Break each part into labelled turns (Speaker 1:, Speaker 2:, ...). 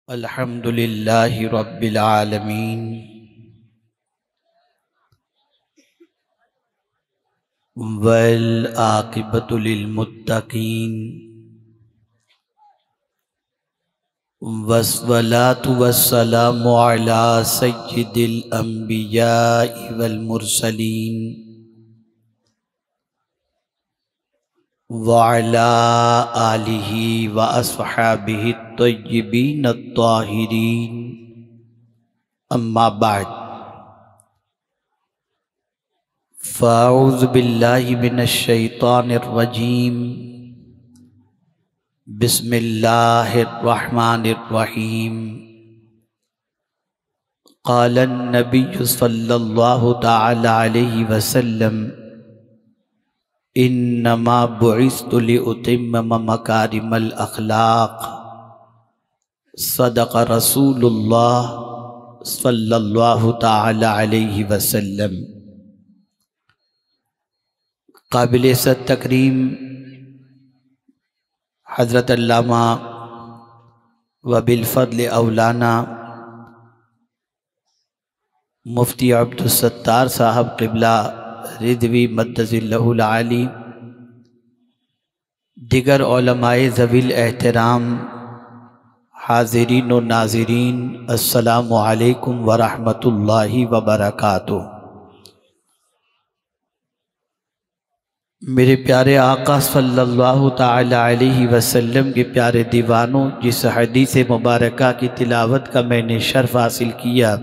Speaker 1: الحمد للہ رب العالمین والعاقبۃ للمتقین والصلاۃ والسلام علی سید الانبیاء والمرسلین وعلى آلہ واصحابہ الطیبین الطاہرین اما بعد فاعوذ باللہ من الشیطان الرجیم بسم اللہ الرحمن الرحیم قال النبی صلی اللہ تعالی علیہ وسلم انما بعثت لأتمم مکارم الاخلاق صدق رسول اللہ صلی اللہ تعالی علیہ وسلم۔ قابل عزت تکریم حضرت علامہ وبالفضل اولانا مفتی عبدالستار صاحب قبلہ رضوی مدظ اللہ العالی، دیگر علماء ذوی الاحترام، حاضرین و ناظرین، السلام علیکم ورحمۃ اللہ وبرکاتہ۔ میرے پیارے آقا صلی اللہ تعالی علیہ وسلم کے پیارے دیوانوں، جس حدیث مبارکہ کی تلاوت کا میں نے شرف حاصل کیا،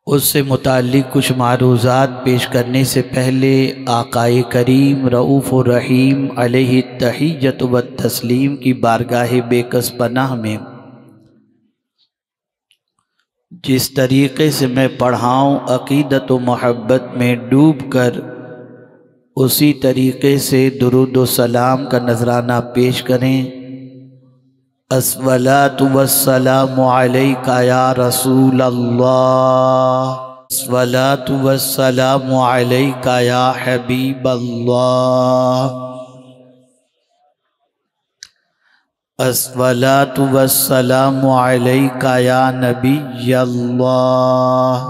Speaker 1: اس سے متعلق کچھ معروضات پیش کرنے سے پہلے آقائے کریم رؤوف الرحیم علیہ التحیۃ والتسلیم کی بارگاہ بے کس پناہ میں جس طریقے سے میں پڑھاؤں عقیدت و محبت میں ڈوب کر اسی طریقے سے درود و سلام کا نذرانہ پیش کریں۔ الصلاۃ والسلام علیک یا رسول اللہ، الصلاۃ والسلام علیک یا حبیب اللہ، الصلاۃ والسلام علیک یا نبی اللہ،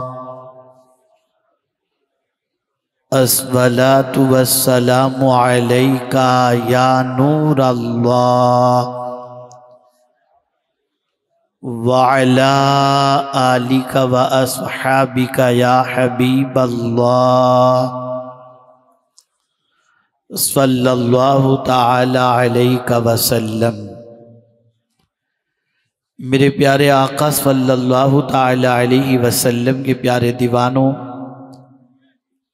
Speaker 1: الصلاۃ والسلام علیک یا نور اللہ، وعلى آلك وأصحابك یا حبیب اللہ، صلی اللہ تعالی علیہ وسلم۔ میرے پیارے آقا صلی اللہ تعالی علیہ وسلم کے پیارے دیوانوں،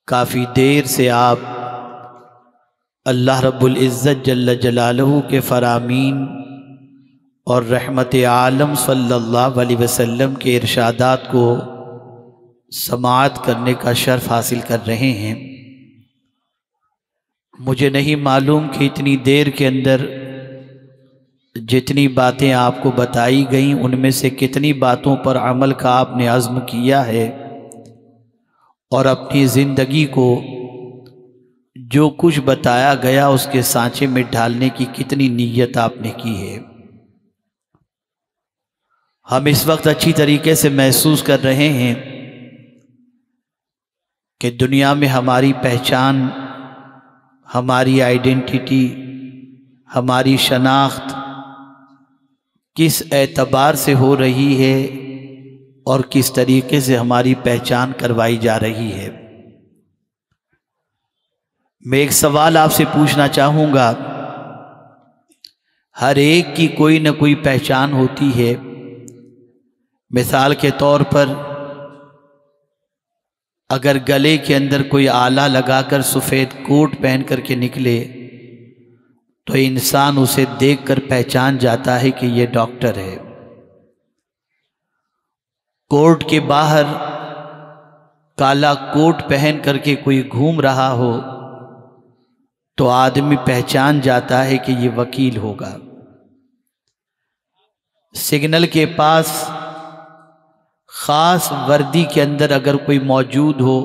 Speaker 1: کافی دیر سے آپ اللہ رب العزت جل جلالہ کے فرامین اور رحمت عالم صلی اللہ علیہ وسلم کے ارشادات کو سماعت کرنے کا شرف حاصل کر رہے ہیں۔ مجھے نہیں معلوم کہ اتنی دیر کے اندر جتنی باتیں آپ کو بتائی گئیں ان میں سے کتنی باتوں پر عمل کا آپ نے عزم کیا ہے، اور اپنی زندگی کو جو کچھ بتایا گیا اس کے سانچے میں ڈھالنے کی کتنی نیت آپ نے کی ہے۔ ہم اس وقت اچھی طریقے سے محسوس کر رہے ہیں کہ دنیا میں ہماری پہچان، ہماری آئیڈینٹی، ہماری شناخت کس اعتبار سے ہو رہی ہے اور کس طریقے سے ہماری پہچان کروائی جا رہی ہے۔ میں ایک سوال آپ سے پوچھنا چاہوں گا۔ ہر ایک کی کوئی نہ کوئی پہچان ہوتی ہے۔ مثال کے طور پر اگر گلے کے اندر کوئی آلہ لگا کر سفید کوٹ پہن کر کے نکلے تو انسان اسے دیکھ کر پہچان جاتا ہے کہ یہ ڈاکٹر ہے۔ کوٹ کے باہر کالا کوٹ پہن کر کے کوئی گھوم رہا ہو تو آدمی پہچان جاتا ہے کہ یہ وکیل ہوگا۔ سگنل کے پاس خاص وردی کے اندر اگر کوئی موجود ہو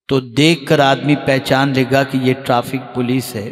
Speaker 1: تو دیکھ کر آدمی پہچان لے گا کہ یہ ٹریفک پولیس ہے۔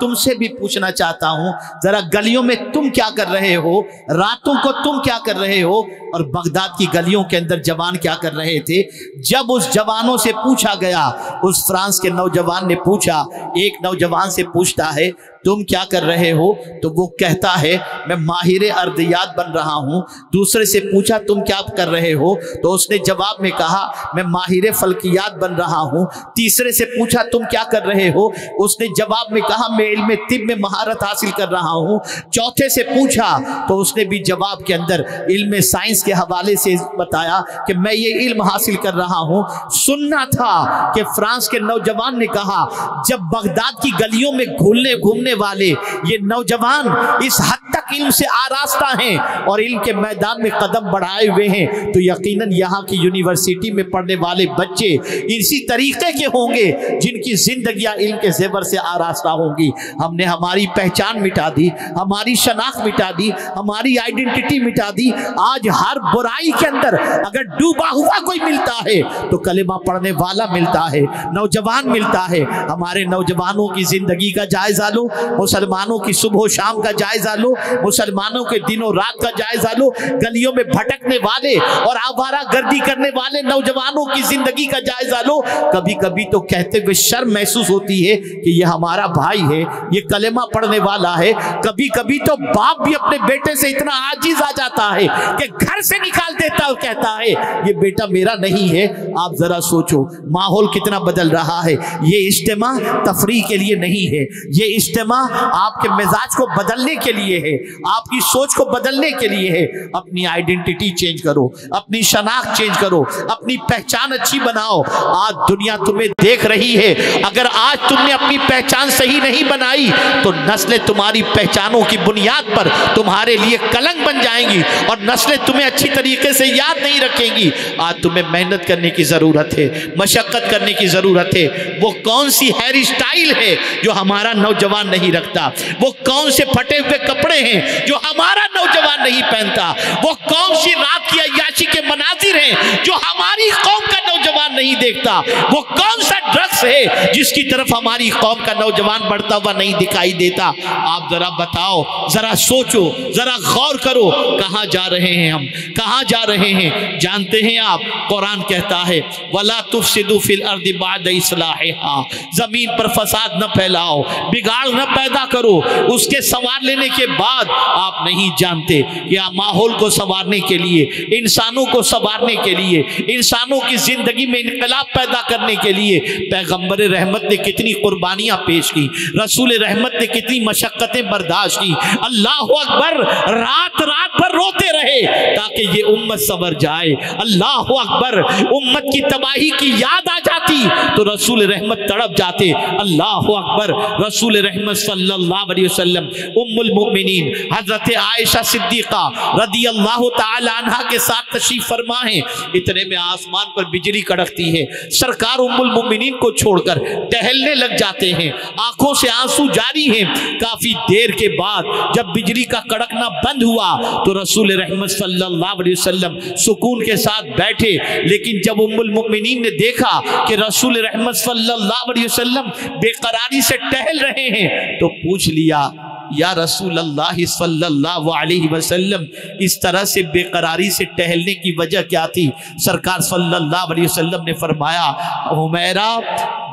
Speaker 1: تم سے بھی پوچھنا چاہتا ہوں، ذرا گلیوں میں تم کیا کر رہے ہو، راتوں کو تم کیا کر رہے ہو، اور بغداد کی گلیوں کے اندر جوان کیا کر رہے تھے؟ جب اس جوانوں سے پوچھا گیا، اس فرانس کے نوجوان نے پوچھا، ایک نوجوان سے پوچھتا ہے تم کیا کر رہے ہو، تو وہ کہتا ہے میں ماہر ارضیات بن رہا ہوں۔ دوسرے سے پوچھا تم کیا کر رہے ہو، تو اس نے جواب میں کہا میں ماہر فلکیات بن رہا ہوں۔ تیسرے سے پوچھا تم کیا کر رہے ہو، اس نے جواب میں کہا میں علم طب میں مہارت حاصل کر رہا ہوں۔ چوتھے سے پوچھا تو اس نے بھی جواب کے اندر علم سائنس کے حوالے سے بتایا کہ میں یہ علم حاصل کر رہا ہوں۔ سننا تھا کہ فرانس کے نوجوان نے کہا جب بغداد کی گلیوں میں گھومنے والے یہ نوجوان اس حد تک علم سے آراستہ ہیں اور علم کے میدان میں قدم بڑھائے ہوئے ہیں، تو یقیناً یہاں کی یونیورسٹی میں پڑھنے والے بچے اسی طریقے کے ہوں گے جن کی زندگیاں علم کے زیور سے آراستہ ہوں گی۔ ہم نے ہماری پہچان مٹا دی، ہماری شناخت مٹا دی، ہماری آئیڈینٹی مٹا دی۔ آج ہر برائی کے اندر اگر ڈوبا ہوا کوئی ملتا ہے تو کلمہ پڑھنے والا ملتا ہے، نوجوان ملتا ہے۔ ہمارے نوجوانوں کی زندگی کا جائزہ لو، مسلمانوں کی صبح و شام کا جائزہ لو، مسلمانوں کے دن و رات کا جائزہ لو، گلیوں میں بھٹکنے والے اور آوارہ گردی کرنے والے نوجوانوں کی زندگی کا جائزہ لو۔ کبھی کبھی تو کہتے ہوئے شرم محسوس ہوتی ہے کہ یہ ہمارا بھائی ہے، یہ کلمہ پڑھنے والا ہے۔ کبھی کبھی تو باپ بھی اپنے بیٹے سے اتنا عاجز آ جاتا ہے کہ گھر سے نکال دیتا اور کہتا ہے یہ بیٹا میرا نہیں ہے۔ آپ ذرا سوچو ماحول کتنا بدل رہا ہے۔ یہ اجتماع تفریح کے لیے نہیں ہے، یہ اجتماع آپ کے مزاج کو بدلنے کے لیے ہے، آپ کی سوچ کو بدلنے کے لیے ہے۔ اپنی آئیڈینٹی چینج کرو، اپنی شناخت چینج کرو، اپنی پہچان اچھی بناؤ۔ آج دنیا تمہیں دیکھ رہی ہے، اگر آج تم نے اپنی پہچان صحیح نہیں بنائی تو نسلیں تمہاری پہچانوں کی بنیاد پر تمہارے لیے کلنک بن جائیں گی اور نسلیں تمہیں اچھی طریقے سے یاد نہیں رکھیں گی۔ آج تمہیں محنت کرنے کی ضرورت ہے، مشقت کرنے کی ضرورت ہے۔ وہ کون سی ہیئر اسٹائل ہے جو ہمارا نوجوان نہیں رکھتا؟ وہ کون سے پھٹے ہوئے کپڑے ہیں جو ہمارا نوجوان نہیں پہنتا؟ وہ کون سی رات کی عیاشی کے مناظر ہیں جو ہماری قوم کا نوجوان نہیں دیکھتا؟ وہ کون سا ڈرگس ہے جس کی طرف ہماری قوم کا نوجوان بڑھتا ہوا نہیں دکھائی دیتا؟ آپ ذرا بتاؤ، ذرا سوچو، ذرا غور کرو، کہاں جا رہے ہیں ہم، کہاں جا رہے ہیں؟ جانتے ہیں آپ قرآن کہتا ہے وَلَا تُفْسِدُوا فِي الْأَرْضِ بَعْدَ إِصْلَاحِهَا، زمین پر فساد نہ پھیلاؤ، بگاڑ نہ پیدا کرو۔ اس کے سنوار لینے کے بعد آپ نہیں جانتے کہ ماحول کو سنوارنے کے لیے، انسانوں کو سنوارنے کے لیے، انسانوں کی زندگی میں انقلاب پیدا کرنے کے لیے پیغمبر رحمت نے کتنی قربانیاں پیش کی، رسول رحمت نے کتنی مشقتیں برداشت کی۔ اللہ اکبر، رات رات بھر روتے رہے تاکہ یہ امت سنور جائے۔ اللہ اکبر، امت کی تباہی کی یاد آ جاتی تو رسول رحمت تڑپ جاتے۔ اللہ اکبر، رسول رحمت صلی اللہ علیہ وسلم ام المؤمنین حضرت عائشہ صدیقہ رضی اللہ تعالی عنہ کے ساتھ تشریف فرما ہیں۔ اتنے میں آسمان پر بجلی کڑکتی ہے، سرکار ام المؤمنین کو چھوڑ کر ٹہلنے لگ جاتے ہیں، آنکھوں سے آنسو جاری ہیں۔ کافی دیر کے بعد جب بجلی کا کڑکنا بند ہوا تو رسول رحمت صلی اللہ علیہ وسلم سکون کے ساتھ بیٹھے، لیکن جب ام المؤمنین نے دیکھا کہ رسول رحمت صلی اللہ علیہ وسلم بے قراری سے ٹہل رہے ہیں تو پوچھ لیا یا رسول اللہ صلی اللہ علیہ وسلم اس طرح سے بے قراری سے ٹہلنے کی وجہ کیا تھی؟ سرکار صلی اللہ علیہ وسلم نے فرمایا حمیرہ،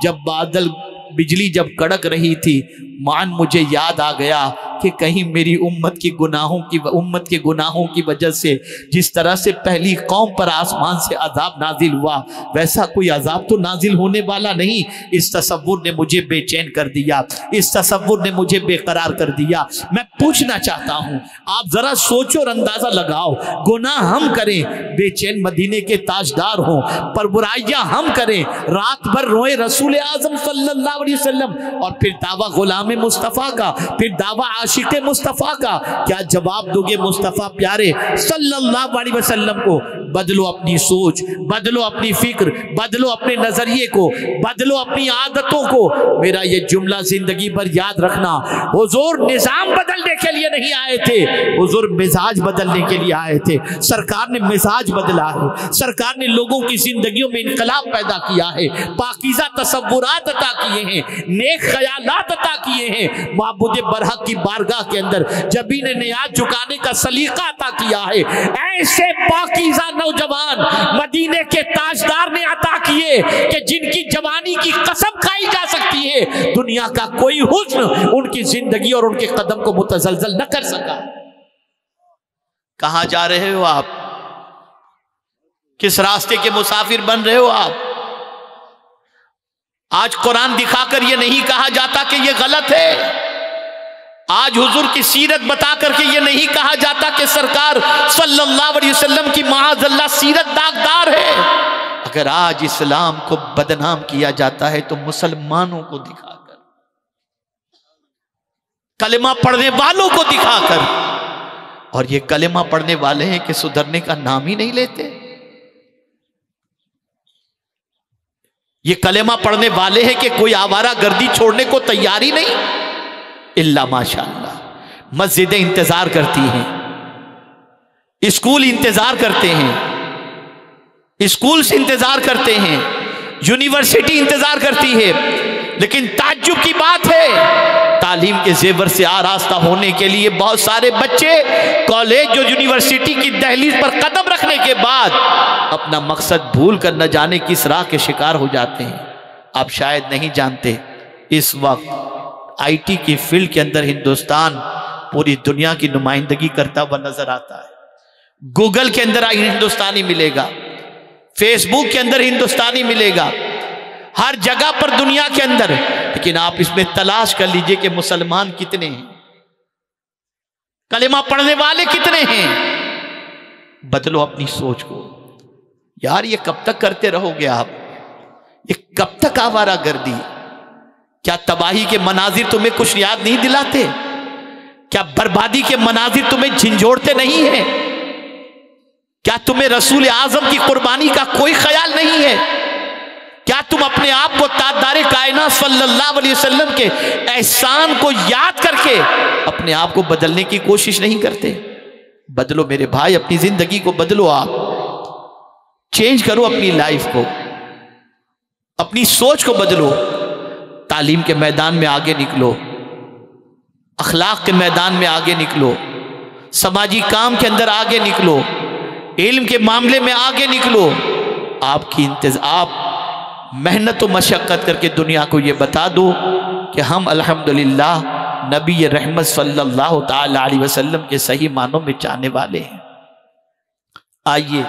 Speaker 1: جب بادل بجلی جب کڑک رہی تھی مان مجھے یاد آ گیا کہ کہیں میری امت کے گناہوں کی وجہ سے جس طرح سے پہلی قوم پر آسمان سے عذاب نازل ہوا ویسا کوئی عذاب تو نازل ہونے والا نہیں۔ اس تصور نے مجھے بے چین کر دیا، اس تصور نے مجھے بے قرار کر دیا۔ میں پوچھنا چاہتا ہوں، آپ ذرا سوچو اور اندازہ لگاؤ، گناہ ہم کریں، بے چین مدینے کے تاجدار ہوں، پر برائیاں ہم کریں، رات بھر روئے رسول اعظم صلی اللہ علیہ وسلم، اور پھر دعویٰ غلام مصطفیٰ کا، پھر دعویٰ عاشق مصطفیٰ کا، کیا جواب دو گے مصطفیٰ پیارے صلی اللہ علیہ وسلم کو؟ بدلو اپنی سوچ، بدلو اپنی فکر، بدلو اپنے نظریے کو، بدلو اپنی عادتوں کو۔ میرا یہ جملہ زندگی بھر یاد رکھنا، حضور نظام بدلنے کے لیے نہیں آئے تھے، حضور مزاج بدلنے کے لیے آئے تھے۔ سرکار نے مزاج بدلا ہے، سرکار نے لوگوں کی زندگیوں میں انقلاب پیدا کیا ہے، پاکیزہ تصورات عطا کیے ہیں، نیک خیالات عطا کیے ہیں، معبود برحق کی بارگاہ کے اندر جبین نیاز جھکانے کا سلیقہ عطا کیا ہے۔ ایسے پاکیزہ نوجوان مدینے کے تاجدار نے عطا کیے کہ جن کی جوانی کی قسم کھائی جا سکتی ہے، دنیا کا کوئی حسن ان کی زندگی اور ان کے قدم کو متزلزل نہ کر سکا۔ کہاں جا رہے ہو آپ؟ کس راستے کے مسافر بن رہے ہو آپ؟ آج قرآن دکھا کر یہ نہیں کہا جاتا کہ یہ غلط ہے، آج حضور کی سیرت بتا کر کے یہ نہیں کہا جاتا کہ سرکار صلی اللہ علیہ وسلم کی معاذ اللہ سیرت داغدار ہے۔ اگر آج اسلام کو بدنام کیا جاتا ہے تو مسلمانوں کو دکھا کر، کلمہ پڑھنے والوں کو دکھا کر، اور یہ کلمہ پڑھنے والے ہیں کہ سدھرنے کا نام ہی نہیں لیتے۔ یہ کلمہ پڑھنے والے ہیں کہ کوئی آوارہ گردی چھوڑنے کو تیاری نہیں، اللہ ماشاءاللہ۔ مسجدیں انتظار کرتی ہیں، اسکول انتظار کرتے ہیں، اسکولز انتظار کرتے ہیں، یونیورسٹی انتظار کرتی ہے، لیکن تعجب کی بات ہے تعلیم کے زیور سے آراستہ ہونے کے لیے بہت سارے بچے کالج اور یونیورسٹی کی دہلیز پر قدم رکھنے کے بعد اپنا مقصد بھول کر نہ جانے کس راہ کے شکار ہو جاتے ہیں۔ آپ شاید نہیں جانتے، اس وقت آئی ٹی کی فیلڈ کے اندر ہندوستان پوری دنیا کی نمائندگی کرتا ہوا نظر آتا ہے۔ گوگل کے اندر ہندوستانی ملے گا، فیس بک کے اندر ہندوستانی ملے گا، ہر جگہ پر دنیا کے اندر، لیکن آپ اس میں تلاش کر لیجئے کہ مسلمان کتنے ہیں، کلمہ پڑھنے والے کتنے ہیں۔ بدلو اپنی سوچ کو۔ یار یہ کب تک کرتے رہو گے آپ؟ یہ کب تک آوارہ گردی؟ کیا تباہی کے مناظر تمہیں کچھ یاد نہیں دلاتے؟ کیا بربادی کے مناظر تمہیں جھنجھوڑتے نہیں ہیں؟ کیا تمہیں رسول اعظم کی قربانی کا کوئی خیال نہیں ہے؟ کیا تم اپنے آپ کو تاجدار کائنات صلی اللہ علیہ وسلم کے احسان کو یاد کر کے اپنے آپ کو بدلنے کی کوشش نہیں کرتے؟ بدلو میرے بھائی، اپنی زندگی کو بدلو، آپ چینج کرو اپنی لائف کو، اپنی سوچ کو بدلو، تعلیم کے میدان میں آگے نکلو، اخلاق کے میدان میں آگے نکلو، سماجی کام کے اندر آگے نکلو، علم کے معاملے میں آگے نکلو۔ آپ محنت و مشقت کر کے دنیا کو یہ بتا دو کہ ہم الحمدللہ نبی رحمت صلی اللہ تعالی علیہ وسلم کے صحیح معنوں میں چاہنے والے ہیں۔ آئیے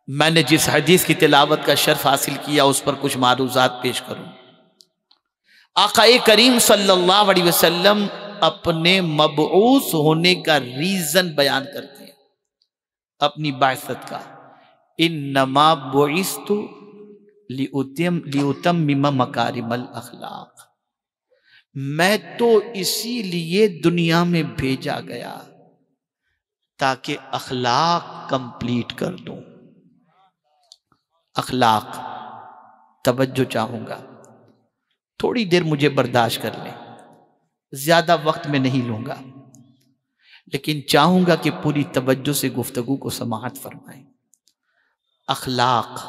Speaker 1: میں نے جس حدیث کی تلاوت کا شرف حاصل کیا اس پر کچھ معروضات پیش کروں۔ آقا کریم صلی اللہ علیہ وسلم اپنے مبعوث ہونے کا ریزن بیان کرتے ہیں، اپنی بعثت کا۔ انما بعثت لأتمم مکارم الاخلاق، میں تو اسی لیے دنیا میں بھیجا گیا تاکہ اخلاق کمپلیٹ کر دوں۔ اخلاق، توجہ چاہوں گا، تھوڑی دیر مجھے برداشت کر لیں، زیادہ وقت میں نہیں لوں گا، لیکن چاہوں گا کہ پوری توجہ سے گفتگو کو سماعت فرمائیں۔ اخلاق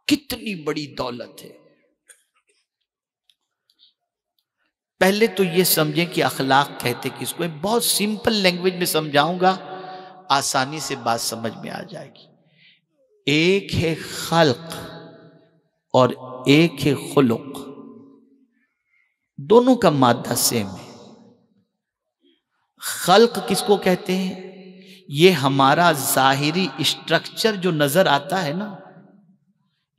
Speaker 1: کتنی بڑی دولت ہے۔ پہلے تو یہ سمجھیں کہ اخلاق کہتے کس کو، بہت سمپل لینگویج میں سمجھاؤں گا، آسانی سے بات سمجھ میں آ جائے گی۔ ایک ہے خلق اور ایک ہے خلق، دونوں کا مادہ سیم ہے۔ خلق کس کو کہتے ہیں؟ یہ ہمارا ظاہری اسٹرکچر جو نظر آتا ہے نا،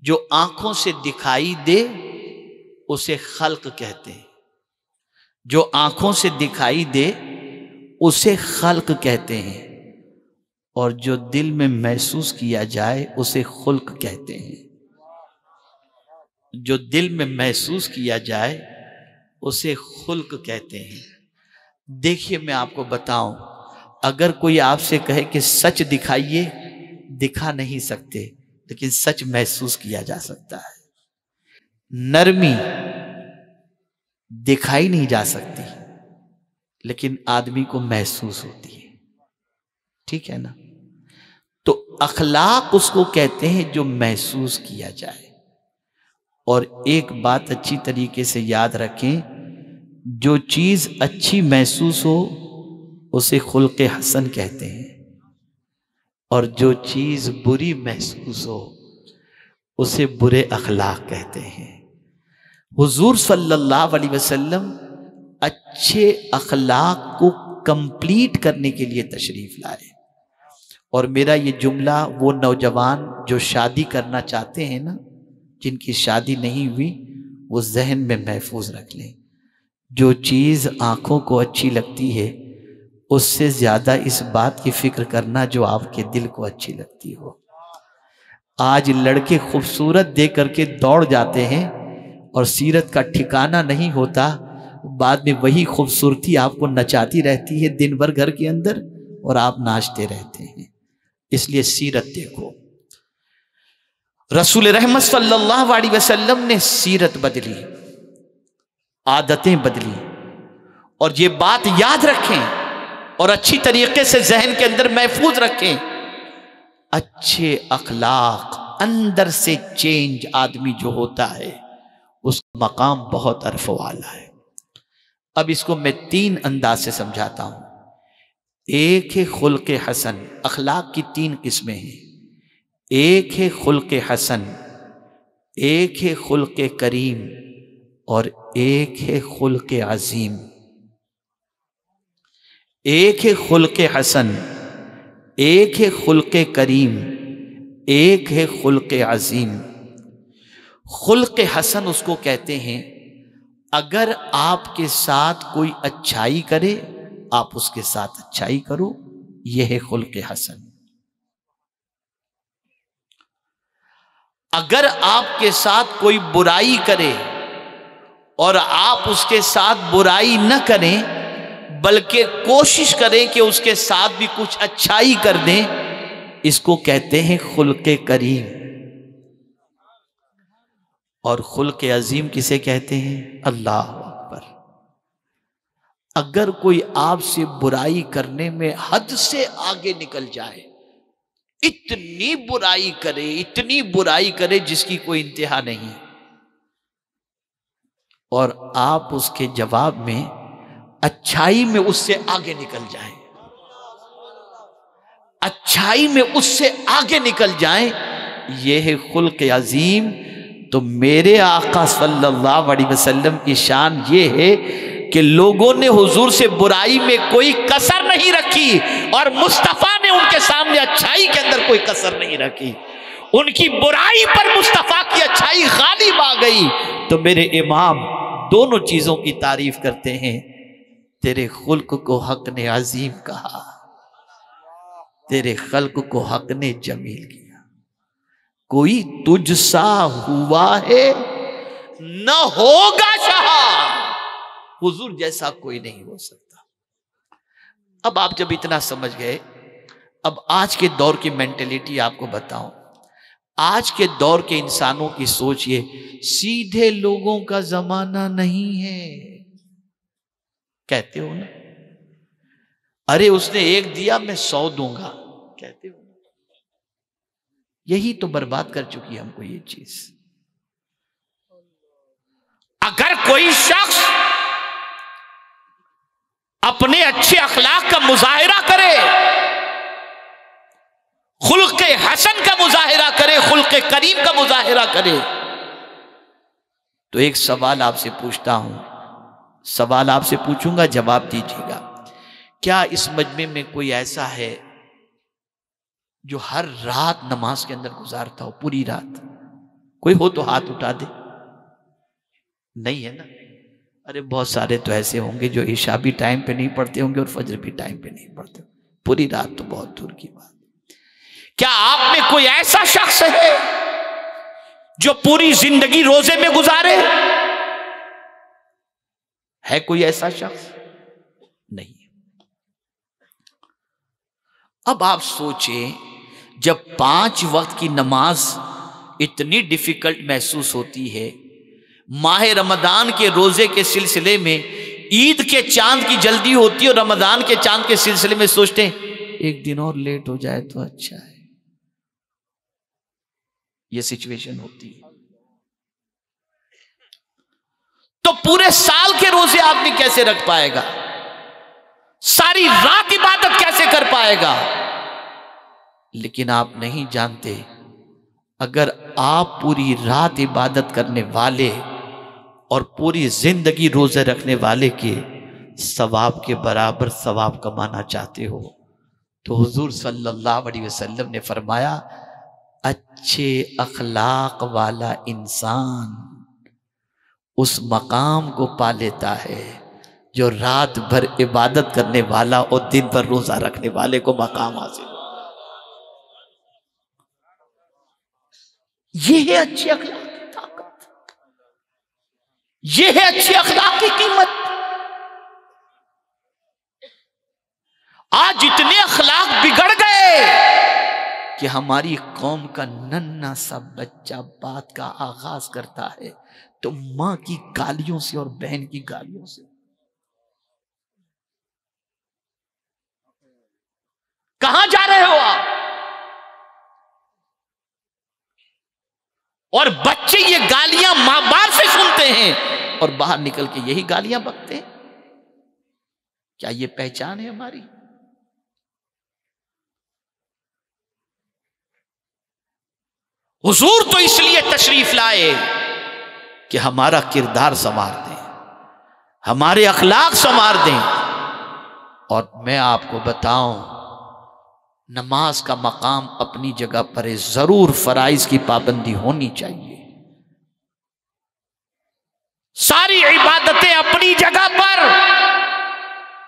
Speaker 1: جو آنکھوں سے دکھائی دے اسے خلق کہتے ہیں، جو آنکھوں سے دکھائی دے اسے خلق کہتے ہیں، اور جو دل میں محسوس کیا جائے اسے خلق کہتے ہیں۔ جو دل میں محسوس کیا جائے اسے خلق کہتے ہیں۔ دیکھیے میں آپ کو بتاؤں، اگر کوئی آپ سے کہے کہ سچ دکھائیے دکھا نہیں سکتے لیکن سچ محسوس کیا جا سکتا ہے، نرمی دکھائی نہیں جا سکتی لیکن آدمی کو محسوس ہوتی ہے، ٹھیک ہے نا؟ تو اخلاق اس کو کہتے ہیں جو محسوس کیا جائے۔ اور ایک بات اچھی طریقے سے یاد رکھیں، جو چیز اچھی محسوس ہو اسے خلق حسن کہتے ہیں، اور جو چیز بری محسوس ہو اسے برے اخلاق کہتے ہیں۔ حضور صلی اللہ علیہ وسلم اچھے اخلاق کو کمپلیٹ کرنے کے لیے تشریف لائے، اور میرا یہ جملہ وہ نوجوان جو شادی کرنا چاہتے ہیں نا، جن کی شادی نہیں ہوئی، وہ ذہن میں محفوظ رکھ لیں، جو چیز آنکھوں کو اچھی لگتی ہے اس سے زیادہ اس بات کی فکر کرنا جو آپ کے دل کو اچھی لگتی ہو۔ آج لڑکے خوبصورت دیکھ کر کے دوڑ جاتے ہیں اور سیرت کا ٹھکانہ نہیں ہوتا، بعد میں وہی خوبصورتی آپ کو نچاتی رہتی ہے دن بھر گھر کے اندر، اور آپ ناچتے رہتے ہیں۔ اس لیے سیرت دیکھو۔ رسول رحمت صلی اللہ علیہ وسلم نے سیرت بدلی، عادتیں بدلی، اور یہ بات یاد رکھیں اور اچھی طریقے سے ذہن کے اندر محفوظ رکھیں، اچھے اخلاق اندر سے چینج آدمی جو ہوتا ہے اس کا مقام بہت عرف والا ہے۔ اب اس کو میں 3 انداز سے سمجھاتا ہوں۔ ایک ہے خلق حسن، اخلاق کی 3 قسمیں ہیں، ایک ہے خلق حسن، ایک ہے خلق کریم، اور ایک ہے خلق عظیم۔ ایک ہے خلق حسن، ایک ہے خلق کریم، ایک ہے خلق عظیم۔ خلق حسن اس کو کہتے ہیں اگر آپ کے ساتھ کوئی اچھائی کرے آپ اس کے ساتھ اچھائی کرو، یہ ہے خلق حسن۔ اگر آپ کے ساتھ کوئی برائی کرے اور آپ اس کے ساتھ برائی نہ کریں بلکہ کوشش کریں کہ اس کے ساتھ بھی کچھ اچھائی کر دیں، اس کو کہتے ہیں خلق کریم۔ اور خلق عظیم کسے کہتے ہیں؟ اللہ اکبر۔ اگر کوئی آپ سے برائی کرنے میں حد سے آگے نکل جائے، اتنی برائی کرے جس کی کوئی انتہا نہیں، اور آپ اس کے جواب میں اچھائی میں اس سے آگے نکل جائیں، اچھائی میں اس سے آگے نکل جائیں، یہ ہے خلق عظیم۔ تو میرے آقا صلی اللہ علیہ وسلم کی شان یہ ہے کہ لوگوں نے حضور سے برائی میں کوئی کسر نہیں رکھی، اور مصطفیٰ نے ان کے سامنے اچھائی کے اندر کوئی کسر نہیں رکھی، ان کی برائی پر مصطفیٰ کی اچھائی غالب آ گئی۔ تو میرے امام دونوں چیزوں کی تعریف کرتے ہیں، تیرے خلق کو حق نے عظیم کہا، تیرے خلق کو حق نے جمیل کیا، کوئی تجھ سا ہوا ہے نہ ہوگا شہا، حضور جیسا کوئی نہیں ہو سکتا۔ اب آپ جب اتنا سمجھ گئے، اب آج کے دور کی مینٹیلیٹی آپ کو بتاؤں۔ آج کے دور کے انسانوں کی سوچ یہ، سیدھے لوگوں کا زمانہ نہیں ہے، کہتے ہو نا، ارے اس نے 1 دیا میں 100 دوں گا، کہتے ہو نا۔ یہی تو برباد کر چکی ہم کو یہ چیز۔ اگر کوئی شخص اپنے اچھے اخلاق کا مظاہرہ کرے، خلق حسن کا مظاہرہ کرے، خلق کریم کا مظاہرہ کرے، تو ایک سوال آپ سے پوچھتا ہوں، سوال آپ سے پوچھوں گا، جواب دیجیے گا۔ کیا اس مجمع میں کوئی ایسا ہے جو ہر رات نماز کے اندر گزارتا ہو، پوری رات؟ کوئی ہو تو ہاتھ اٹھا دے۔ نہیں ہے نا؟ ارے بہت سارے تو ایسے ہوں گے جو عشاء بھی ٹائم پہ نہیں پڑھتے ہوں گے اور فجر بھی ٹائم پہ نہیں پڑھتے، پوری رات تو بہت دور کی بات۔ کیا آپ میں کوئی ایسا شخص ہے جو پوری زندگی روزے میں گزارے؟ ہے کوئی ایسا شخص؟ نہیں۔ اب آپ سوچیں، جب 5 وقت کی نماز اتنی ڈیفیکلٹ محسوس ہوتی ہے، ماہ رمضان کے روزے کے سلسلے میں عید کے چاند کی جلدی ہوتی ہے اور رمضان کے چاند کے سلسلے میں سوچتے ہیں ایک دن اور لیٹ ہو جائے تو اچھا ہے. یہ سچویشن ہوتی ہے. تو پورے سال کے روزے آدمی کیسے رکھ پائے گا؟ ساری رات عبادت کیسے کر پائے گا؟ لیکن آپ نہیں جانتے، اگر آپ پوری رات عبادت کرنے والے اور پوری زندگی روزے رکھنے والے کے ثواب کے برابر ثواب کمانا چاہتے ہو تو حضور صلی اللہ علیہ وسلم نے فرمایا اچھے اخلاق والا انسان اس مقام کو پا لیتا ہے جو رات بھر عبادت کرنے والا اور دن بھر روزہ رکھنے والے کو مقام حاصل ہو. یہ ہے اچھے اخلاق کی طاقت، یہ ہے اچھے اخلاق کی قیمت. آج اتنے اخلاق بگڑ گئے کہ ہماری قوم کا ننھا سا بچہ بات کا آغاز کرتا ہے تو ماں کی گالیوں سے اور بہن کی گالیوں سے. کہاں جا رہے ہو آپ؟ اور بچے یہ گالیاں ماں باپ سے سنتے ہیں اور باہر نکل کے یہی گالیاں بکتے ہیں. کیا یہ پہچان ہے ہماری؟ حضور تو اس لیے تشریف لائے کہ ہمارا کردار سنوار دیں، ہمارے اخلاق سنوار دیں. اور میں آپ کو بتاؤں، نماز کا مقام اپنی جگہ پر ہے، ضرور فرائض کی پابندی ہونی چاہیے، ساری عبادتیں اپنی جگہ پر،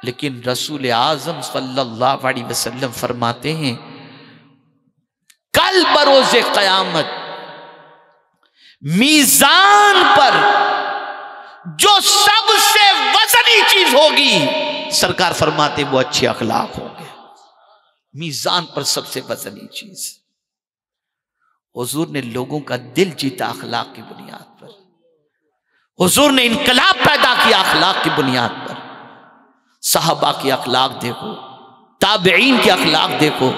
Speaker 1: لیکن رسول اعظم صلی اللہ علیہ وسلم فرماتے ہیں کل بروز قیامت میزان پر جو سب سے وزنی چیز ہوگی، سرکار فرماتے وہ اچھے اخلاق ہوں گے. میزان پر سب سے وزنی چیز. حضور نے لوگوں کا دل جیتا اخلاق کی بنیاد پر. حضور نے انقلاب پیدا کیا اخلاق کی بنیاد پر. صحابہ کے اخلاق دیکھو، تابعین کے اخلاق دیکھو،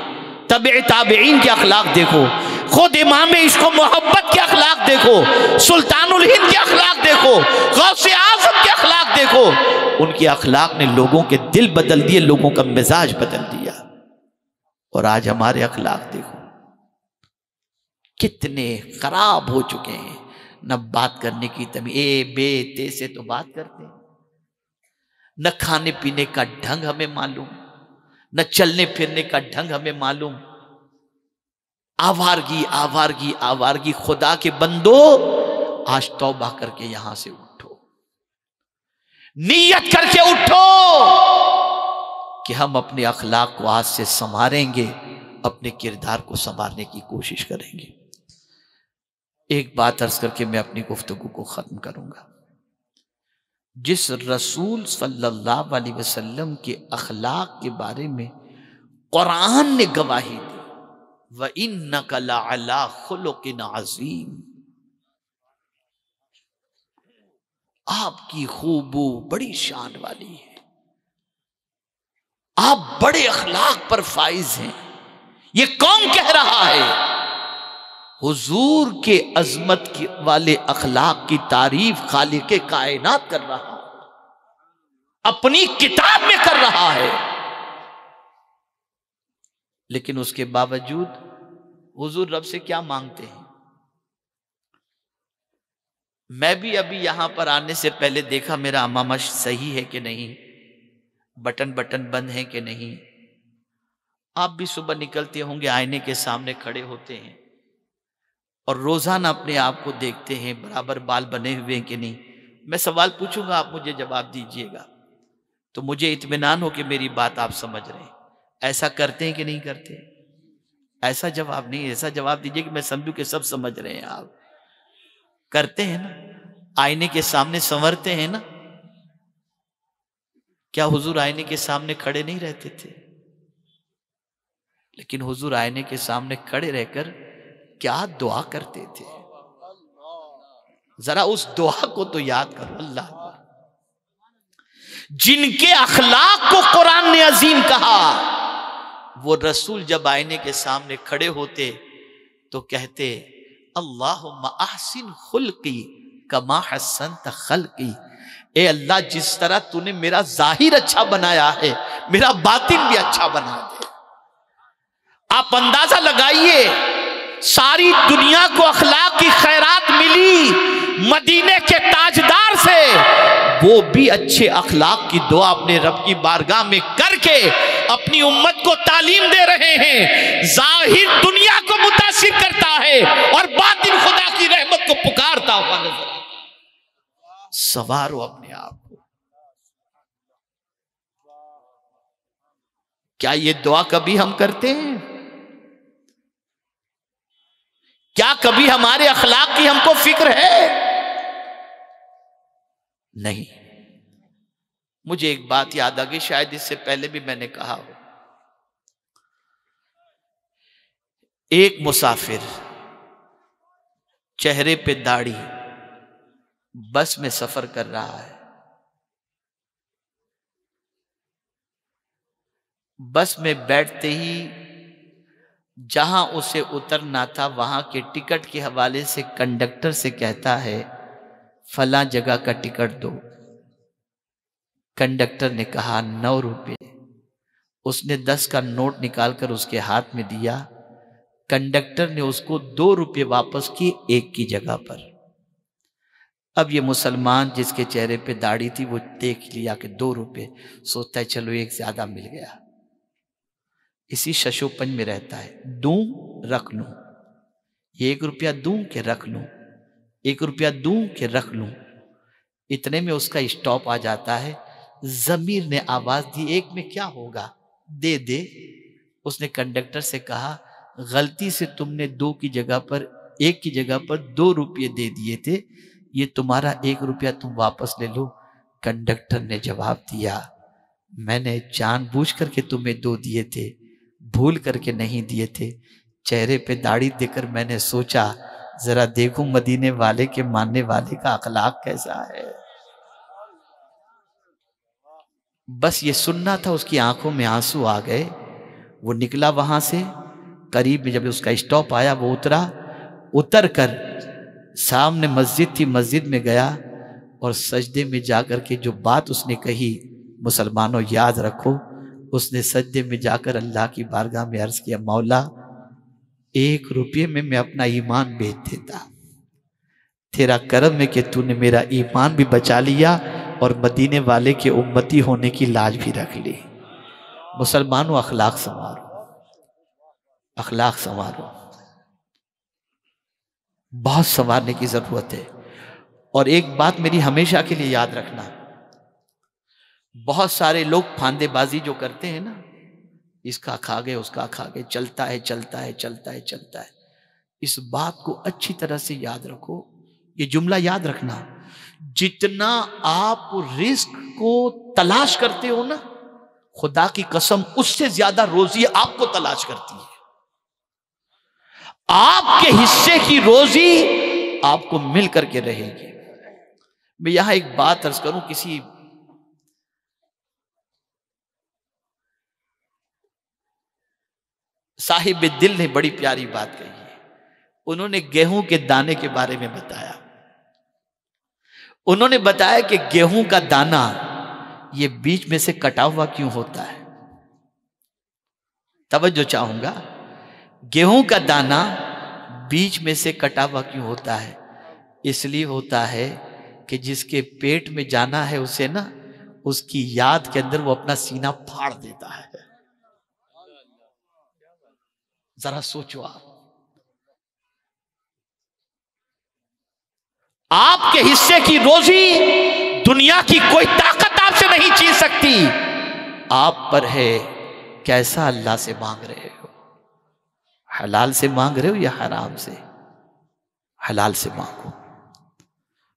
Speaker 1: تبع تابعین کے اخلاق دیکھو، خود امام عشق و محبت کے اخلاق دیکھو، سلطان الہند کے اخلاق دیکھو، غوث اعظم کے اخلاق دیکھو. ان کے اخلاق نے لوگوں کے دل بدل دیے، لوگوں کا مزاج بدل دیا. اور آج ہمارے اخلاق دیکھو کتنے خراب ہو چکے ہیں. نہ بات کرنے کی تمیز، اے بے تے سے تو بات کرتے ہیں، نہ کھانے پینے کا ڈھنگ ہمیں معلوم، نہ چلنے پھرنے کا ڈھنگ ہمیں معلوم. آوارگی آوارگی آوارگی. خدا کے بندو آج توبہ کر کے یہاں سے اٹھو، نیت کر کے اٹھو کہ ہم اپنے اخلاق کو آج سے سنواریں گے، اپنے کردار کو سنوارنے کی کوشش کریں گے. ایک بات عرض کر کے میں اپنی گفتگو کو ختم کروں گا. جس رسول صلی اللہ علیہ وسلم کے اخلاق کے بارے میں قرآن نے گواہی دی وَإِنَّكَ لَعَلَىٰ خُلُقٍ عَظِيمٍ، آپ کی خوبو بڑی شان والی ہے، آپ بڑے اخلاق پر فائز ہیں. یہ کون کہہ رہا ہے؟ حضور کے عظمت والے اخلاق کی تعریف خالق کائنات کر رہا ہے، اپنی کتاب میں کر رہا ہے. لیکن اس کے باوجود حضور رب سے کیا مانگتے ہیں؟ میں بھی ابھی یہاں پر آنے سے پہلے دیکھا میرا امامہ صحیح ہے کہ نہیں، بٹن بند ہیں کہ نہیں. آپ بھی صبح نکلتے ہوں گے، آئینے کے سامنے کھڑے ہوتے ہیں اور روزانہ اپنے آپ کو دیکھتے ہیں برابر بال بنے ہوئے ہیں کہ نہیں. میں سوال پوچھوں گا، آپ مجھے جواب دیجئے گا تو مجھے اطمینان ہو کہ میری بات آپ سمجھ رہے ہیں. ایسا کرتے ہیں کہ نہیں کرتے؟ ایسا جواب نہیں، ایسا جواب دیجئے کہ میں سمجھوں کہ سب سمجھ رہے ہیں. آپ کرتے ہیں نا؟ آئینے کے سامنے سنورتے ہیں نا؟ کیا حضور آئینے کے سامنے کھڑے نہیں رہتے تھے؟ لیکن حضور آئینے کے سامنے کھڑے رہ کر کیا دعا کرتے تھے، ذرا اس دعا کو تو یاد کرو۔ اللہ جن کے اخلاق کو قرآن نے عظیم کہا، وہ رسول جب آئینے کے سامنے کھڑے ہوتے تو کہتے اللہم احسن خلقی کما حسنت خلقی، اے اللہ جس طرح تو نے میرا ظاہر اچھا بنایا ہے میرا باطن بھی اچھا بنا دے۔ آپ اندازہ لگائیے، ساری دنیا کو اخلاق کی خیرات ملی مدینے کے تاجدار سے، وہ بھی اچھے اخلاق کی دعا اپنے رب کی بارگاہ میں کر کے اپنی امت کو تعلیم دے رہے ہیں۔ ظاہر دنیا کو متاثر کرتا ہے اور باطن خدا کی رحمت کو پکارتا ہوا نظر آتا ہے۔ سوارو اپنے آپ کو۔ کیا یہ دعا کبھی ہم کرتے ہیں؟ کیا کبھی ہمارے اخلاق کی ہم کو فکر ہے؟ نہیں۔ مجھے ایک بات یاد آ گئی، شاید اس سے پہلے بھی میں نے کہا ہو۔ ایک مسافر چہرے پہ داڑھی بس میں سفر کر رہا ہے، بس میں بیٹھتے ہی جہاں اسے اترنا تھا وہاں کے ٹکٹ کے حوالے سے کنڈکٹر سے کہتا ہے فلاں جگہ کا ٹکٹ دو۔ کنڈکٹر نے کہا 9 روپے۔ اس نے 10 کا نوٹ نکال کر اس کے ہاتھ میں دیا، کنڈکٹر نے اس کو 2 روپے واپس کیے 1 کی جگہ پر۔ اب یہ مسلمان جس کے چہرے پہ داڑھی تھی وہ دیکھ لیا کہ 2 روپے، سوچتا ہے چلو 1 زیادہ مل گیا۔ اسی شش و پنج میں رہتا ہے، دوں رکھ لوں، 1 روپیہ دوں کہ رکھ لوں، 1 روپیہ دوں کہ رکھ لوں۔ اتنے میں اس کا اسٹاپ آ جاتا ہے، ضمیر نے آواز دی 1 میں کیا ہوگا، دے دے۔ اس نے کنڈکٹر سے کہا غلطی سے تم نے 2 کی جگہ پر 1 کی جگہ پر 2 روپے دے دیے تھے، یہ تمہارا 1 روپیہ تم واپس لے لو۔ کنڈکٹر نے جواب دیا میں نے جان بوجھ کر کے تمہیں 2 دیے تھے، بھول کر کے نہیں دیے تھے۔ چہرے پہ داڑھی دے کر میں نے سوچا ذرا دیکھوں مدینے والے کے ماننے والے کا اخلاق کیسا ہے۔ بس یہ سننا تھا، اس کی آنکھوں میں آنسو آ گئے۔ وہ نکلا وہاں سے، قریب میں جب اس کا اسٹاپ آیا وہ اتر کر سامنے مسجد تھی، مسجد میں گیا اور سجدے میں جا کر کے جو بات اس نے کہی مسلمانوں یاد رکھو، اس نے سجدے میں جا کر اللہ کی بارگاہ میں عرض کیا مولا 1 روپے میں اپنا ایمان بیچ دیتا، تیرا کرم ہے کہ تو نے میرا ایمان بھی بچا لیا اور مدینے والے کے امتی ہونے کی لاج بھی رکھ لی۔ مسلمانوں اخلاق سنوارو، اخلاق سنوارو، بہت سنوارنے کی ضرورت ہے۔ اور ایک بات میری ہمیشہ کے لیے یاد رکھنا، بہت سارے لوگ پھاندے بازی جو کرتے ہیں نا، اس کا کھا گئے اس کا کھا گئے، چلتا ہے چلتا ہے چلتا ہے چلتا ہے۔ اس بات کو اچھی طرح سے یاد رکھو، یہ جملہ یاد رکھنا، جتنا آپ رزق کو تلاش کرتے ہو نا، خدا کی قسم اس سے زیادہ روزی آپ کو تلاش کرتی ہے۔ آپ کے حصے کی روزی آپ کو مل کر کے رہے گی۔ میں یہاں ایک بات عرض کروں، کسی صاحب دل نے بڑی پیاری بات کہی ہے۔ انہوں نے گیہوں کے دانے کے بارے میں بتایا۔ انہوں نے بتایا کہ گیہوں کا دانہ یہ بیچ میں سے کٹا ہوا کیوں ہوتا ہے؟ توجہ چاہوں گا، گیہوں کا دانہ بیچ میں سے کٹا ہوا کیوں ہوتا ہے؟ اس لیے ہوتا ہے کہ جس کے پیٹ میں جانا ہے اسے نا، اس کی یاد کے اندر وہ اپنا سینہ پھاڑ دیتا ہے۔ ذرا سوچو، آپ کے حصے کی روزی دنیا کی کوئی طاقت آپ سے نہیں چھین سکتی، آپ پر ہے کیسا اللہ سے مانگ رہے ہو، حلال سے مانگ رہے ہو یا حرام سے؟ حلال سے مانگو۔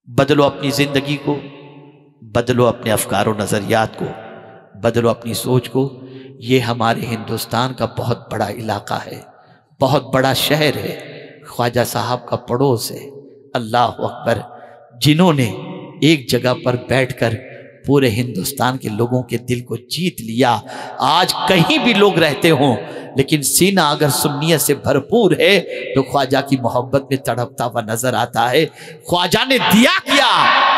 Speaker 1: بدلو اپنی زندگی کو، بدلو اپنے افکار و نظریات کو، بدلو اپنی سوچ کو۔ یہ ہمارے ہندوستان کا بہت بڑا علاقہ ہے، بہت بڑا شہر ہے، خواجہ صاحب کا پڑوس ہے۔ اللہ اکبر، جنہوں نے ایک جگہ پر بیٹھ کر پورے ہندوستان کے لوگوں کے دل کو جیت لیا۔ آج کہیں بھی لوگ رہتے ہوں لیکن سینہ اگر سنیت سے بھرپور ہے تو خواجہ کی محبت میں تڑپتا ہوا نظر آتا ہے۔ خواجہ نے دیا کیا،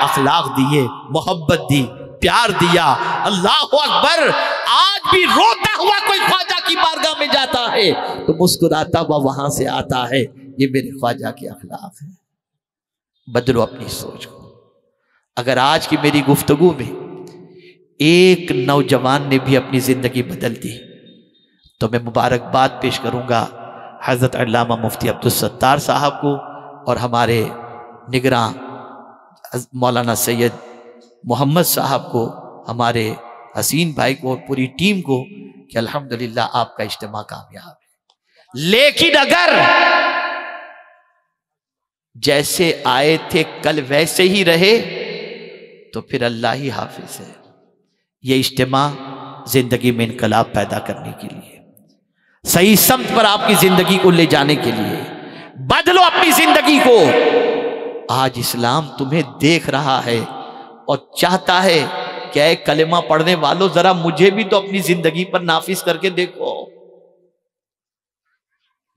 Speaker 1: اخلاق دیے، محبت دی، پیار دیا۔ اللہ اکبر، آج بھی روتا ہوا کوئی خواجہ کی بارگاہ میں جاتا ہے تو مسکراتا ہوا وہاں سے آتا ہے۔ یہ میرے خواجہ کے اخلاق ہیں۔ بدلو اپنی سوچ کو۔ اگر آج کی میری گفتگو میں ایک نوجوان نے بھی اپنی زندگی بدل دی تو میں مبارکباد پیش کروں گا حضرت علامہ مفتی عبدالستار صاحب کو اور ہمارے نگراں مولانا سید محمد صاحب کو، ہمارے حسین بھائی کو اور پوری ٹیم کو کہ الحمدللہ آپ کا اجتماع کامیاب ہے۔ لیکن اگر جیسے آئے تھے کل ویسے ہی رہے تو پھر اللہ ہی حافظ ہے۔ یہ اجتماع زندگی میں انقلاب پیدا کرنے کے لیے، صحیح سمت پر آپ کی زندگی کو لے جانے کے لیے، بدلو اپنی زندگی کو۔ آج اسلام تمہیں دیکھ رہا ہے اور چاہتا ہے کہ اے کلمہ پڑھنے والوں، ذرا مجھے بھی تو اپنی زندگی پر نافذ کر کے دیکھو۔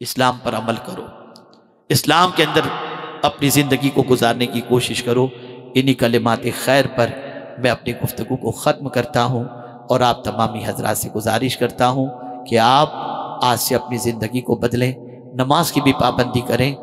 Speaker 1: اسلام پر عمل کرو، اسلام کے اندر اپنی زندگی کو گزارنے کی کوشش کرو۔ انہی کلمات خیر پر میں اپنی گفتگو کو ختم کرتا ہوں اور آپ تمامی حضرات سے گزارش کرتا ہوں کہ آپ آج سے اپنی زندگی کو بدلیں، نماز کی بھی پابندی کریں،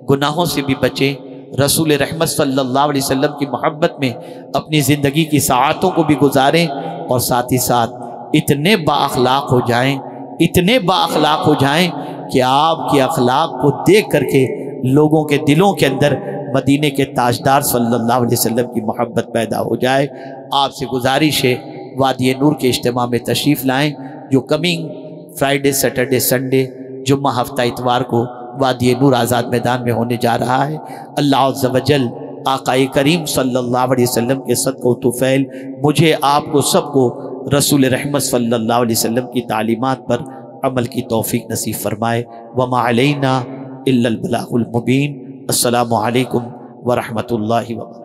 Speaker 1: گناہوں سے بھی بچیں، رسول رحمت صلی اللہ علیہ وسلم کی محبت میں اپنی زندگی کی ساعتوں کو بھی گزاریں، اور ساتھ ہی ساتھ اتنے با اخلاق ہو جائیں، اتنے با اخلاق ہو جائیں کہ آپ کے اخلاق کو دیکھ کر کے لوگوں کے دلوں کے اندر مدینے کے تاجدار صلی اللہ علیہ وسلم کی محبت پیدا ہو جائے۔ آپ سے گزارش ہے وادی نور کے اجتماع میں تشریف لائیں، جو کمنگ فرائیڈے، سیٹرڈے، سنڈے، جمعہ، ہفتہ اتوار کو وادی نور آزاد میدان میں ہونے جا رہا ہے۔ اللہ عز و جل آقا کریم صلی اللہ علیہ وسلم کے صدقہ و طفیل مجھے، آپ کو، سب کو رسول رحمت صلی اللہ علیہ وسلم کی تعلیمات پر عمل کی توفیق نصیب فرمائے۔ وما علینا الا البلاغ المبین۔ السلام علیکم ورحمۃ اللہ وبرکاتہ۔